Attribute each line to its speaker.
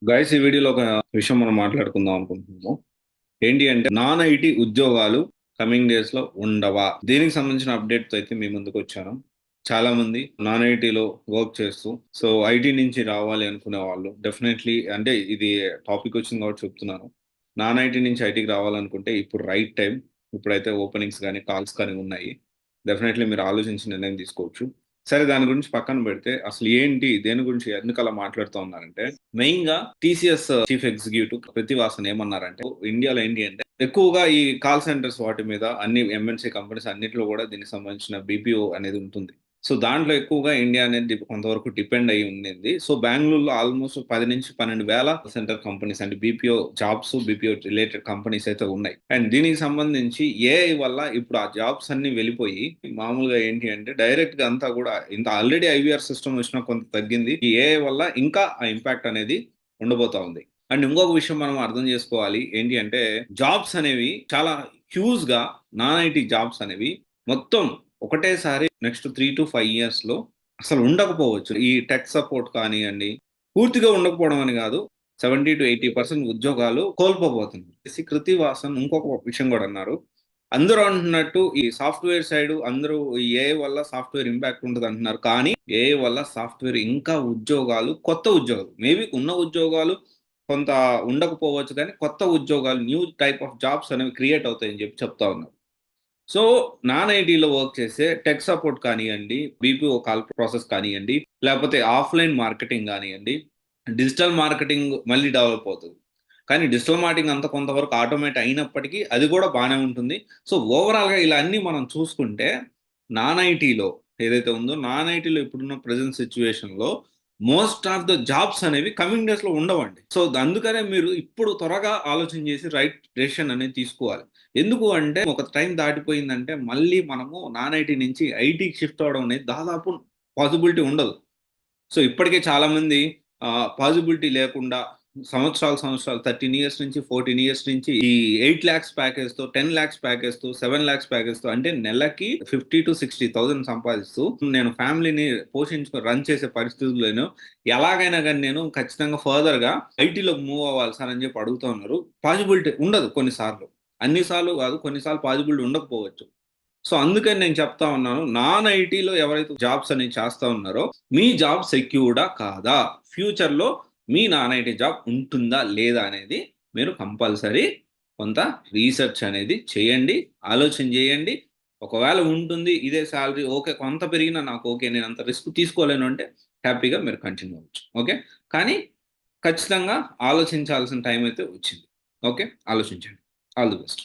Speaker 1: Guys, ఈ వీడియోలో ఒక విషయం మనం మాట్లాడుకుందాం అనుకుంటున్నాము. ఏంటి అంటే, నాన్ ఐటీ ఉద్యోగాలు కమింగ్ డేస్ లో ఉండవా? దీనికి సంబంధించిన అప్డేట్ తో అయితే మీ ముందుకు వచ్చాను. చాలా మంది నాన్ ఐటీలో వర్క్ చేస్తూ ఐటీ నుంచి రావాలి అనుకునే వాళ్ళు డెఫినెట్లీ, అంటే ఇది టాపిక్ వచ్చింది కాబట్టి చెప్తున్నాను. నాన్ ఐటీ నుంచి ఐటీకి రావాలనుకుంటే ఇప్పుడు రైట్ టైం. ఇప్పుడైతే ఓపెనింగ్స్ కానీ కాల్స్ కానీ ఉన్నాయి. డెఫినెట్లీ మీరు ఆలోచించి నిర్ణయం తీసుకోవచ్చు. సరే, దాని గురించి పక్కన పెడితే అసలు ఏంటి, దేని గురించి ఎందుకు అలా మాట్లాడుతూ ఉన్నారంటే, మెయిన్ గా టీసీఎస్ చీఫ్ ఎగ్జిక్యూటివ్ ప్రతివాసన్ ఏమన్నారంటే, ఇండియాలో ఏంటి అంటే ఎక్కువగా ఈ కాల్ సెంటర్స్ వాటి మీద అన్ని ఎంఎన్సీ కంపెనీస్ అన్నిటిలో కూడా దీనికి సంబంధించిన బీపీఓ అనేది ఉంటుంది. దాంట్లో ఎక్కువగా ఇండియా అనేది కొంతవరకు డిపెండ్ అయ్యి ఉండింది. బెంగళూరులో ఆల్మోస్ట్ 10 నుంచి 12 వేల సెంటర్ కంపెనీస్ అంటే BPO jobs, BPO related companies అయితే ఉన్నాయి. అండ్ దీనికి సంబంధించి ఏఐ వల్ల ఇప్పుడు ఆ జాబ్స్ అన్ని వెళ్ళిపోయి మామూలుగా ఏంటి అంటే డైరెక్ట్ గా అంతా కూడా ఇంత ఆల్రెడీ ఐవీఆర్ సిస్టమ్ వచ్చినా కొంత తగ్గింది. ఈ ఏఐ వల్ల ఇంకా ఆ ఇంపాక్ట్ అనేది ఉండబోతా ఉంది. అండ్ ఇంకొక విషయం మనం అర్థం చేసుకోవాలి ఏంటి అంటే, జాబ్స్ అనేవి చాలా హ్యూజ్ గా, నాన్ ఐటీ జాబ్స్ అనేవి మొత్తం ఒకటేసారి నెక్స్ట్ 3 to 5 years లో అసలు ఉండకపోవచ్చు. ఈ టెక్ సపోర్ట్ కానియండి, పూర్తిగా ఉండకపోవడం అని కాదు, 70-80% ఉద్యోగాలు కోల్పోబోతున్నారు. కృతివాసన్ ఇంకొక విషయం కూడా అన్నారు. అందరూ అంటున్నట్టు ఈ సాఫ్ట్వేర్ సైడ్ అందరూ ఈ ఏఐ వల్ల సాఫ్ట్వేర్ ఇంపాక్ట్ ఉంటుంది అంటున్నారు. కానీ ఏఐ వల్ల సాఫ్ట్వేర్ ఇంకా ఉద్యోగాలు, కొత్త ఉద్యోగాలు, మేబీ ఉన్న ఉద్యోగాలు కొంత ఉండకపోవచ్చు, కానీ కొత్త ఉద్యోగాలు, న్యూ టైప్ ఆఫ్ జాబ్స్ అనేవి క్రియేట్ అవుతాయని చెప్తా ఉన్నారు. సో, నాన్ ఐటీలో వర్క్ చేసే టెక్ సపోర్ట్ కానియండి, బీపీఓ కాల్ ప్రాసెస్ కానియండి, లేకపోతే ఆఫ్‌లైన్ మార్కెటింగ్ గానియండి, డిజిటల్ మార్కెటింగ్ మళ్ళీ డెవలప్ అవుతది. కానీ డిజిటల్ మార్కెటింగ్ అంతా కొంతవరకు ఆటోమేట్ అయినప్పటికీ అది కూడా బానే ఉంటుంది. ఓవరాల్‌గా ఇలా అన్నీ మనం చూసుకుంటే నాన్ ఐటీలో ఏదైతే ఉందో, నాన్ ఐటీలో ఇప్పుడున్న ప్రెజెంట్ సిట్యుయేషన్‌లో మోస్ట్ ఆఫ్ ద జాబ్స్ అనేవి కమింగ్ డేస్‌లో ఉండవండి. అందుకనే మీరు ఇప్పుడు త్వరగా ఆలోచన చేసి రైట్ డెసిషన్ అనేది తీసుకోవాలి. ఎందుకు అంటే ఒక టైం దాటిపోయిందంటే మళ్ళీ మనము నాన్ ఐటీ నుంచి ఐటీకి షిఫ్ట్ అవ్వడం అనేది దాదాపు పాసిబిలిటీ ఉండదు. ఇప్పటికే చాలామంది పాసిబిలిటీ లేకుండా సంవత్సరాలు 13 ఇయర్స్ నుంచి 14 ఇయర్స్ నుంచి ఈ 8,00,000 ప్యాకేజ్‌తో, 10,00,000 ప్యాకేజ్‌తో, 7,00,000 ప్యాకేజ్‌తో అంటే నెలకి 50,000-60,000 సంపాదిస్తూ నేను ఫ్యామిలీని రన్ చేసే పరిస్థితుల్లో నేను ఎలాగైనా గాని నేను ఖచ్చితంగా ఫర్దర్‌గా ఐటీలోకి మూవ్ అవ్వాలి సార్ అని చెప్పి అడుగుతా ఉన్నారు. పాసిబిలిటీ ఉండదు కొన్ని సార్లు. అన్ని సార్లు కాదు, కొన్ని సార్లు పాసిబిలిటీ ఉండకపోవచ్చు. అందుకని నేను చెప్తా ఉన్నాను. నాన్ ఐటీలో ఎవరైతే జాబ్స్ అనేవి చేస్తా ఉన్నారో, మీ జాబ్ సెక్యూర్డా కాదా? ఫ్యూచర్‌లో మీ నాన్ ఐటీ జాబ్ ఉంటుందా? లేదా? అనేది మీరు కంపల్సరీ కొంత రీసెర్చ్ అనేది చేయండి. ఆలోచన చేయండి. ఒకవేళ ఉంటుంది, ఇదే సాలరీ ఓకే, కొంత పెరిగినా నాకు ఓకే, నేను అంత రిస్క్ తీసుకోలేను అంటే హ్యాపీగా మీరు కంటిన్యూ అవ్వచ్చు. ఓకే. కానీ ఖచ్చితంగా ఆలోచించాల్సిన టైం అయితే వచ్చింది. ఓకే. ఆలోచించండి. All the best.